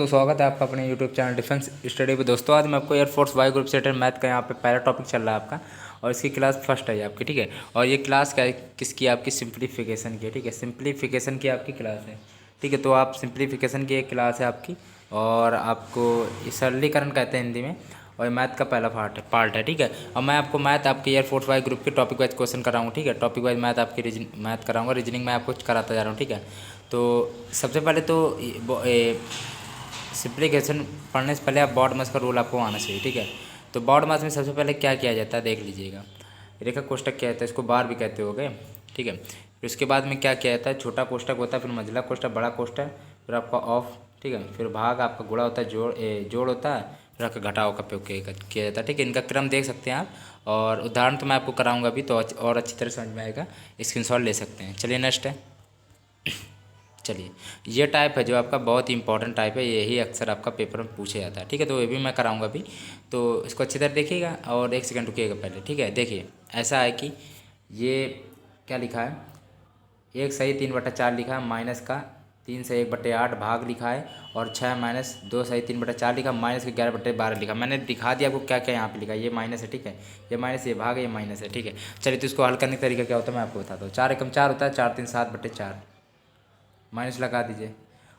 दोस्तों, स्वागत है आपका अपने यूट्यूब चैनल डिफेंस स्टडी पे। दोस्तों आज मैं आपको एयरफोर्स वाई ग्रुप सेटर मैथ का यहाँ पे पहला टॉपिक चल रहा है आपका, और इसकी क्लास फर्स्ट है आपकी। ठीक है, और ये क्लास क्या है, किसकी? आपकी सिंप्लीफिकेशन की। ठीक है, सिंप्लीफिकेशन की आपकी क्लास है। ठीक है, तो आप सिंप्लीफिकेशन की एक क्लास है आपकी, और आपको ये सरलीकरण कहते हैं हिंदी में, और ये मैथ का पहला पार्ट है। ठीक है, और मैं आपको मैथ आपके एयरफोर्स वाई ग्रुप के टॉपिक वाइज क्वेश्चन कराऊंगा। ठीक है, टॉपिक वाइज मैथ आपकी मैथ कराऊंगा, रीजनिंग मैं आपको कराता जा रहा हूँ। ठीक है, तो सबसे पहले तो सिंप्लीफिकेशन पढ़ने से पहले आप बॉड मास का रूल आपको आना चाहिए। ठीक है, तो बॉड मास में सबसे पहले क्या किया जाता है देख लीजिएगा। रेखा कोष्टक क्या होता है, इसको बार भी कहते हो गए। ठीक है, फिर उसके बाद में क्या किया जाता है, छोटा कोष्टक होता है, फिर मंझला कोष्टक, बड़ा कोष्टक, फिर आपका ऑफ। ठीक है, फिर भाग, आपका गुणा होता है, जोड़ होता है, फिर आपका घटाव का उपयोग किया जाता है। ठीक है, इनका क्रम देख सकते हैं आप, और उदाहरण तो मैं आपको कराऊंगा अभी, तो और अच्छी तरह समझ में आएगा, स्क्रीनशॉट ले सकते हैं। चलिए नेक्स्ट है। चलिए, ये टाइप है जो आपका बहुत ही इंपॉर्टेंट टाइप है, यही अक्सर आपका पेपर में पूछा जाता है। ठीक है, तो ये भी मैं कराऊंगा अभी, तो इसको अच्छी तरह देखिएगा और एक सेकंड रुकिएगा पहले। ठीक है, देखिए ऐसा है कि ये क्या लिखा है, 1/3/4 लिखा है, माइनस का 3/1/8 भाग लिखा है, और 6 माइनस 2/3/4 लिखा, माइनस के 11/12 लिखा। मैंने दिखा दिया आपको क्या क्या यहाँ पे लिखा है। ये माइनस है, ठीक है, ये माइनस, ये भाग है, ये माइनस है। ठीक है, चलिए तो इसको हल करने का तरीका क्या होता है मैं आपको बताता हूँ। 4 एकम 4 होता है, 4×3=7/4, माइनस लगा दीजिए,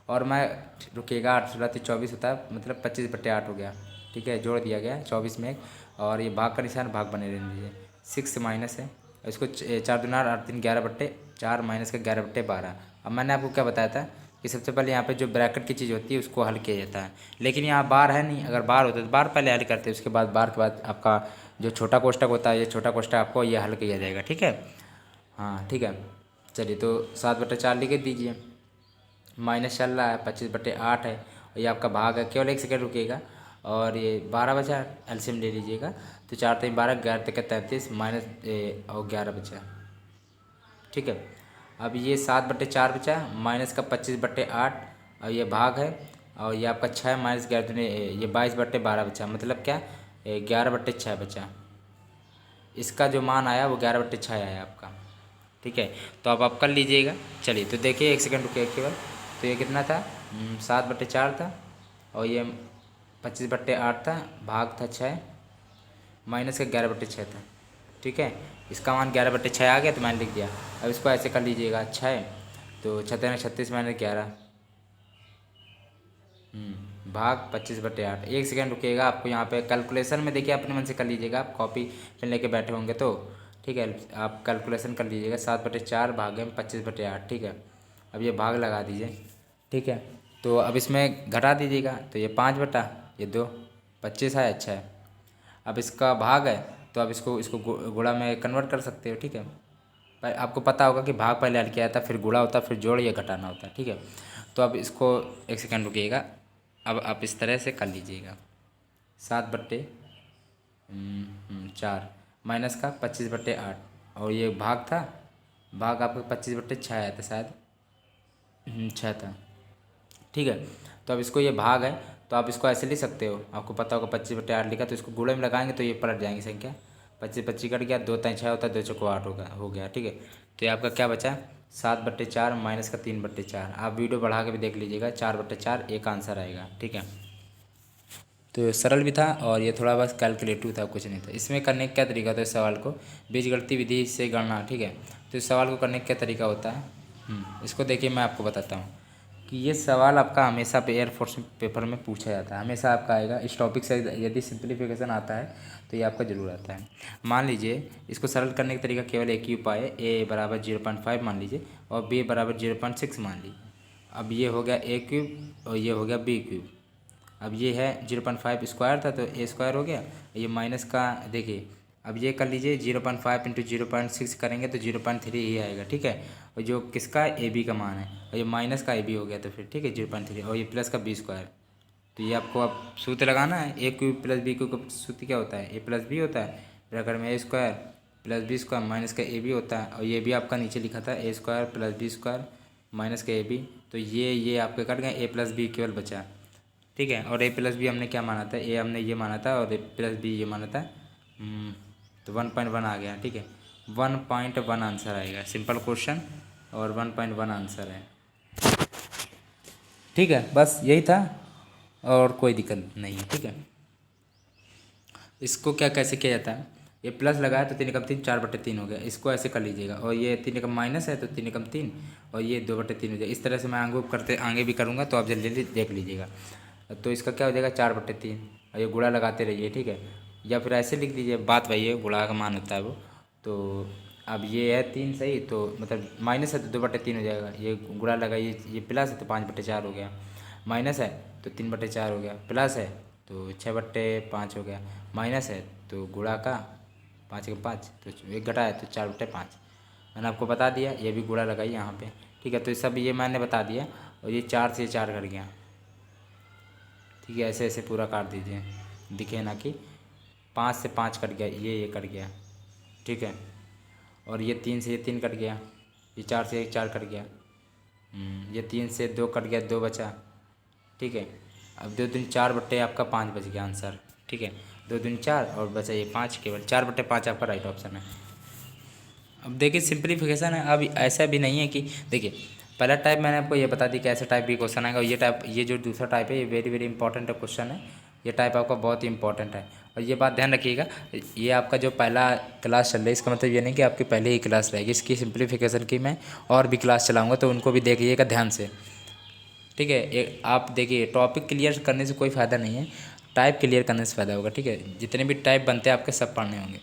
और मैं रुकिएगा, 8×16=24 होता है, मतलब 25/8 हो गया। ठीक है, जोड़ दिया गया 24 में एक, और ये भाग का निशान, भाग बने रहने दीजिए। 6 माइनस है, इसको 4×2=8×3=11/4, माइनस का 11/12। अब मैंने आपको क्या बताया था कि सबसे पहले यहाँ पे जो ब्रैकेट की चीज़ होती है उसको हल किया जाता है, लेकिन यहाँ बार है नहीं। अगर बार होता तो बार पहले हल करते, उसके बाद बार के बाद आपका जो छोटा कोष्टक होता है, ये छोटा कोष्टक आपको ये हल किया जाएगा। ठीक है, हाँ ठीक है। चलिए, तो 7/4 लिख दीजिए, माइनस चल रहा है, 25/8 है, और ये आपका भाग है। केवल एक सेकंड रुकिएगा, और ये 12 बचा, एलसीएम ले लीजिएगा, तो 4×3=12, 11×3=33, माइनस और 11 बचा। ठीक है, अब ये 7/4 बचा, माइनस का 25/8, और ये भाग है, और ये आपका 6 माइनस 11 ये 22/12 बचा, मतलब क्या, 11/6 बचा। इसका जो मान आया वो 11/6 आया आपका। ठीक है, तो अब आप कर लीजिएगा। चलिए, तो देखिए एक सेकंड रुकिए केवल, तो ये कितना था, 7/4 था, और ये 25/8 था, भाग था 6, माइनस का 11/6 था। ठीक है, इसका मान 11/6 आ गया, तो मैंने लिख दिया। अब इसको ऐसे कर लीजिएगा, 6 तो 6×36 माइनस 11, भाग 25/8। एक सेकंड रुकिएगा, आपको यहाँ पे कैलकुलेशन में देखिए अपने मन से कर लीजिएगा, आप कॉपी पेन लेके बैठे होंगे तो। ठीक है, आप कैलकुलेशन कर लीजिएगा, 7/4 भागे 25/8। ठीक है, अब ये भाग लगा दीजिए। ठीक है, तो अब इसमें घटा दीजिएगा, तो ये 5/2, 25 है, अच्छा है। अब इसका भाग है, तो अब इसको इसको गुणा में कन्वर्ट कर सकते हो। ठीक है, आपको पता होगा कि भाग पहले हल किया था, फिर गुणा होता है, फिर जोड़ या घटाना होता है। ठीक है, तो अब इसको एक सेकंड रुकिएगा, अब आप इस तरह से कर लीजिएगा, 7/4 माइनस का 25/8, और ये भाग था, भाग आपका 25/6 आया था शायद, 6 था। ठीक है, तो अब इसको ये भाग है, तो आप इसको ऐसे लिख सकते हो, आपको पता होगा 25/8 लिखा, तो इसको गुणे में लगाएंगे तो ये पलट जाएंगी संख्या, 25 कट गया, 2×3=6 होता है, 2×4=8 हो गया। ठीक है, तो ये आपका क्या बचा, 7/4 माइनस का 3/4। आप वीडियो बढ़ा के भी देख लीजिएगा, 4/4 एक आंसर आएगा। ठीक है, तो सरल भी था, और ये थोड़ा बस कैलकुलेटिव था, कुछ नहीं था। इसमें करने का क्या तरीका था, इस सवाल को बीजगणितीय विधि से गणना। ठीक है, तो इस सवाल को करने का क्या तरीका होता है, इसको देखिए मैं आपको बताता हूँ कि ये सवाल आपका हमेशा पे एयरफोर्स पेपर में पूछा जाता है, हमेशा आपका आएगा इस टॉपिक से। यदि सिंप्लीफिकेशन आता है तो ये आपका जरूर आता है। मान लीजिए इसको सरल करने का तरीका केवल एक ही उपाय है, a बराबर 0.5 मान लीजिए, और b बराबर 0.6 मान लीजिए। अब ये हो गया a³ और ये हो गया b³। अब ये है 0.5 स्क्वायर था, तो a स्क्वायर हो गया, ये माइनस का देखिए, अब ये कर लीजिए 0.5 इंटू 0.6 करेंगे तो 0.3 ही आएगा। ठीक है, और जो किसका ए बी का मान है, और ये माइनस का ए बी हो गया, तो फिर ठीक है 0.3, और ये प्लस का बी स्क्वायर। तो ये आपको अब सूत्र लगाना है, a³ प्लस b³ का सूत्र क्या होता है, a प्लस बी होता है, ब्रैकेट में a square plus B square minus का ए बी होता है, और ये भी आपका नीचे लिखा था a square plus B square minus का ए बी। तो ये आपके कट गए, a प्लस बी केवल बचा। ठीक है, और a प्लस बी हमने क्या माना था, a हमने ये माना था, और a प्लस बी ये माना था, तो 1.1 आ गया। ठीक है, 1.1 आंसर आएगा, सिंपल क्वेश्चन, और 1.1 आंसर है। ठीक है, बस यही था। और कोई दिक्कत नहीं है, ठीक है। इसको क्या कैसे किया जाता है, ये प्लस लगाया तो 3 एकम 3 4/3 हो गया, इसको ऐसे कर लीजिएगा। और ये 3 एकम माइनस है तो 3 एकम 3 और ये 2/3 हो जाएगा। इस तरह से मैं आगे भी करूँगा तो आप जल्दी जल्दी देख लीजिएगा। तो इसका क्या हो जाएगा 4/3 और ये गुणा लगाते रहिए, ठीक है। या फिर ऐसे लिख दीजिए, बात वही है, गुणा का मान होता है वो। तो अब ये है 3 सही, तो मतलब माइनस है तो 2/3 हो जाएगा। ये गुणा लगाइए, ये प्लस है तो 5/4 हो गया, माइनस है तो 3/4 हो गया, प्लस है तो 6/5 हो गया, माइनस है तो गुणा का 5 के 5 तो एक घटा है तो 4/5। मैंने आपको बता दिया, ये भी गुणा लगाइए यहाँ पे, ठीक है। तो सब ये मैंने बता दिया। और ये 4 से 4 घट गया, ठीक है। ऐसे ऐसे पूरा काट दीजिए, दिखे ना कि 5 से 5 कट गया, ये कट गया, ठीक है। और ये 3 से ये 3 कट गया, ये 4 से 4 कट गया, ये 3 से 2 कट गया, 2 बचा, ठीक है। अब 2 दूनी 4 आपका 5 बच गया आंसर, ठीक है। 2 दूनी 4 और बचा ये 5, केवल 4/5 आपका राइट ऑप्शन है। अब देखिए सिंप्लीफिकेशन है। अब ऐसा भी नहीं है कि देखिए, पहला टाइप मैंने आपको ये बता दी कि ऐसा टाइप भी क्वेश्चन आएगा, और ये टाइप, ये जो दूसरा टाइप है ये वेरी वेरी इंपॉर्टेंट क्वेश्चन है। ये टाइप आपका बहुत ही इंपॉर्टेंट है। और ये बात ध्यान रखिएगा, ये आपका जो पहला क्लास चल रहा है इसका मतलब ये नहीं कि आपकी पहले ही क्लास रहेगी। इसकी सिंप्लीफिकेशन की मैं और भी क्लास चलाऊँगा, तो उनको भी देखिएगा ध्यान से, ठीक है। आप देखिए, टॉपिक क्लियर करने से कोई फ़ायदा नहीं है, टाइप क्लियर करने से फ़ायदा होगा, ठीक है। जितने भी टाइप बनते हैं आपके सब पढ़ने होंगे,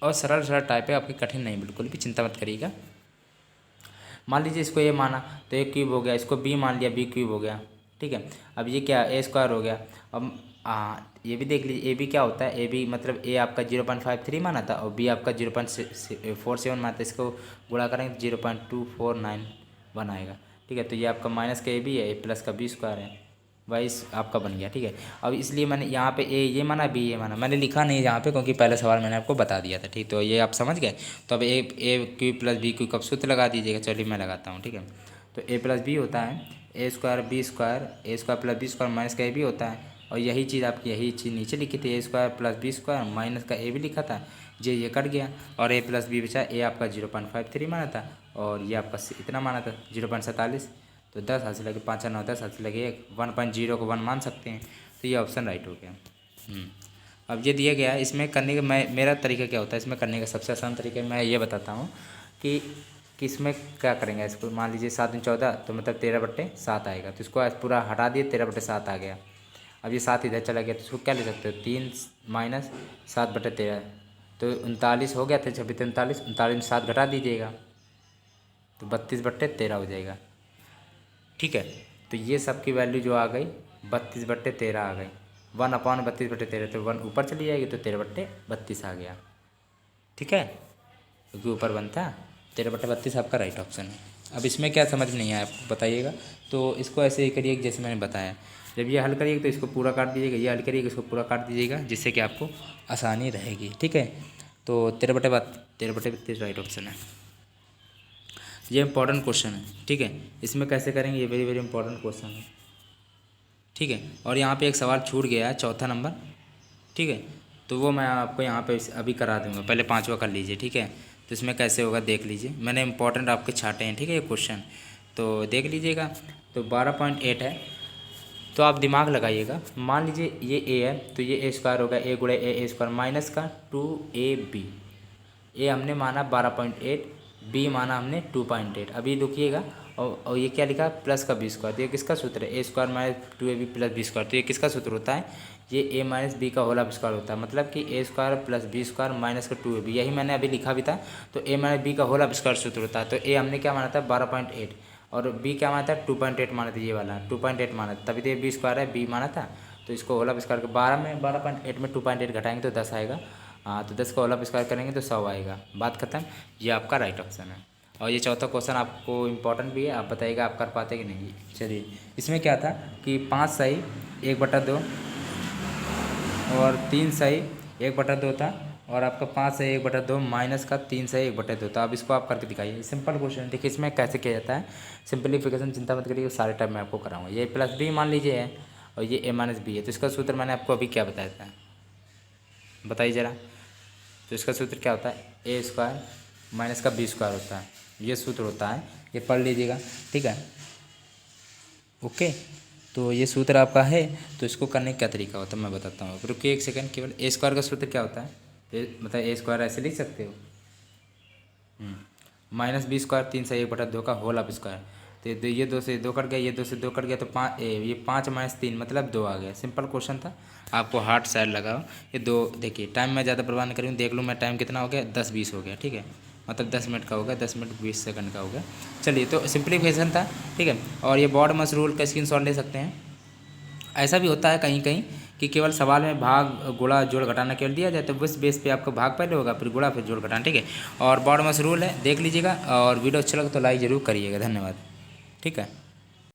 और सरल सरल टाइप है आपकी, कठिन नहीं, बिल्कुल भी चिंता मत करिएगा। मान लीजिए इसको ये माना तो ए क्यूब हो गया, इसको बी मान लिया, बी क्यूब हो गया, ठीक है। अब ये क्या, ए स्क्वायर हो गया। अब ये भी देख लीजिए, ए बी क्या होता है, ए बी मतलब ए आपका 0.53 माना था और बी आपका 0.47 माना था। इसको गुणा करेंगे तो 0.2491 आएगा, ठीक है। तो ये आपका माइनस का ए बी है, ए प्लस का बी स्क्वायर है, वाइस आपका बन गया, ठीक है। अब इसलिए मैंने यहाँ पे ए ये माना, बी ये माना, मैंने लिखा नहीं यहाँ पे क्योंकि पहले सवाल मैंने आपको बता दिया था, ठीक। तो ये आप समझ गए। तो अब ए क्यू प्लस बी क्यू कब सूत्र लगा दीजिएगा, चलिए मैं लगाता हूँ, ठीक है। तो ए प्लस बी होता है A square B square, A square plus B square minus का ए बी होता है। और यही चीज़ आपकी, यही चीज़ नीचे लिखी थी, A square plus B square minus का ए भी लिखा था, ये कट गया और ए प्लस बी बचा। ए आपका 0.53 माना था और ये आपका इतना माना था 0.47। तो 10 हाथ से लगे 5 9 10 हाथ से लगे 1, 1.0 को 1 मान सकते हैं, तो ये ऑप्शन राइट हो गया। अब ये दिया गया है, इसमें करने का मेरा तरीका क्या होता है, इसमें करने का सबसे आसान तरीका मैं ये बताता हूँ कि इसमें क्या करेंगे। इसको मान लीजिए 7 दूनी 14 तो मतलब 13/7 आएगा, तो इसको पूरा हटा दिए, 13/7 आ गया। अब ये 7 इधर चला गया तो इसको क्या ले सकते हो, 3 माइनस 7/13, तो 39 हो गया था, 26 39, 39 में 7 घटा दीजिएगा तो 32/13 हो जाएगा, ठीक है। तो ये सब की वैल्यू जो आ गई 32/13 आ गई, 1/32/13, तो 1 ऊपर चली जाएगी तो 13/32 आ गया, ठीक है। क्योंकि ऊपर बनता 13/32 आपका राइट ऑप्शन है। अब इसमें क्या समझ नहीं आया आप बताइएगा। तो इसको ऐसे ही करिए जैसे मैंने बताया, जब ये हल करिएगा तो इसको पूरा काट दीजिएगा, ये हल करिएगा इसको पूरा काट दीजिएगा, जिससे कि आपको आसानी रहेगी, ठीक है। तो 13/32 राइट ऑप्शन है। ये इंपॉर्टेंट क्वेश्चन है, ठीक है। इसमें कैसे करेंगे, ये वेरी वेरी इंपॉर्टेंट क्वेश्चन है, ठीक है। और यहाँ पे एक सवाल छूट गया है, चौथा नंबर, ठीक है। तो वो मैं आपको यहाँ पे अभी करा दूँगा, पहले 5वां कर लीजिए, ठीक है। तो इसमें कैसे होगा देख लीजिए, मैंने इंपॉर्टेंट आपके छाटे हैं, ठीक है, ये क्वेश्चन तो देख लीजिएगा। तो 12.8 है, तो आप दिमाग लगाइएगा। मान लीजिए ये ए है तो ये ए स्क्वायर होगा, ए गुणे ए स्क्वायर माइनस का 2ab। ए हमने माना 12.8, बी माना हमने 2.8। अभी रुकिएगा, और ये क्या लिखा प्लस का बी स्क्वायर, तो ये किसका सूत्र है, A square minus 2ab plus B square. तो ये किसका सूत्र होता है, ये ए माइनस बी का होल स्क्वायर होता है, मतलब कि A square plus B square minus का 2ab, यही मैंने अभी लिखा भी था। तो ए माइनस बी का होल स्क्वायर सूत्र होता है। तो ए हमने क्या माना था 12.8 और बी क्या माना था 2.8 माना था, ये वाला 2.8 माना था, तभी तो ये बी स्क्वायर है, बी माना था। तो इसको होल स्क्वायर के 12.8 में 2.8 घटाएंगे तो 10 आएगा। हाँ, तो 10 का होल स्क्वायर करेंगे तो 100 आएगा, बात खत्म। ये आपका राइट ऑप्शन है। और ये चौथा क्वेश्चन आपको इम्पोर्टेंट भी है, आप बताइएगा आप कर पाते कि नहीं। चलिए, इसमें क्या था कि 5 सही 1/2 और 3 सही 1/2 था, और आपका 5 सही 1/2 माइनस का 3 सही 1/2 था। अब इसको आप करके दिखाइए, सिंपल क्वेश्चन है। देखिए इसमें कैसे किया जाता है, सिंपलीफिकेशन चिंता मत करिए, सारे टाइम मैं आपको कराऊंगा। ये प्लस बी मान लीजिए है और ये ए माइनस बी है, तो इसका सूत्र मैंने आपको अभी क्या बताया था, बताइए ज़रा। तो इसका सूत्र क्या होता है, ए स्क्वायर माइनस का बी स्क्वायर होता है, ये सूत्र होता है, ये पढ़ लीजिएगा, ठीक है, ओके। तो ये सूत्र आपका है। तो इसको करने का क्या तरीका होता है मैं बताता हूँ। रुकिए एक सेकंड, केवल ए स्क्वायर का सूत्र क्या होता है, मतलब ए स्क्वायर ऐसे लिख सकते हो, माइनस बी स्क्वायर 3 से 1/2 का होल ऑफ स्क्वायर। तो ये 2 से 2 कट गया, ये 2 से 2 कट गया, तो ये 5 माइनस 3 मतलब 2 आ गया। सिंपल क्वेश्चन था, आपको हार्ड साइड लगाओ। ये 2 देखिए, टाइम मैं ज़्यादा बर्बाद नहीं करूँ, देख लूँ मैं टाइम कितना हो गया, 10-20 हो गया। ठीक है, मतलब 10 मिनट का हो गया, 10 मिनट 20 सेकंड का हो गया। चलिए, तो सिंप्लीफिकेशन था। ठीक है, और ये बॉड मस रूल का स्क्रीनशॉट ले सकते हैं। ऐसा भी होता है कहीं कहीं कि केवल सवाल में भाग गुणा जोड़ घटाना केवल दिया जाए, तो उस बेस पे आपका भाग पहले होगा, फिर गुणा, फिर जोड़ घटाना। ठीक है, और बॉड मस रूल है, देख लीजिएगा। और वीडियो अच्छा लगा तो लाइक ज़रूर करिएगा। धन्यवाद। ठीक है।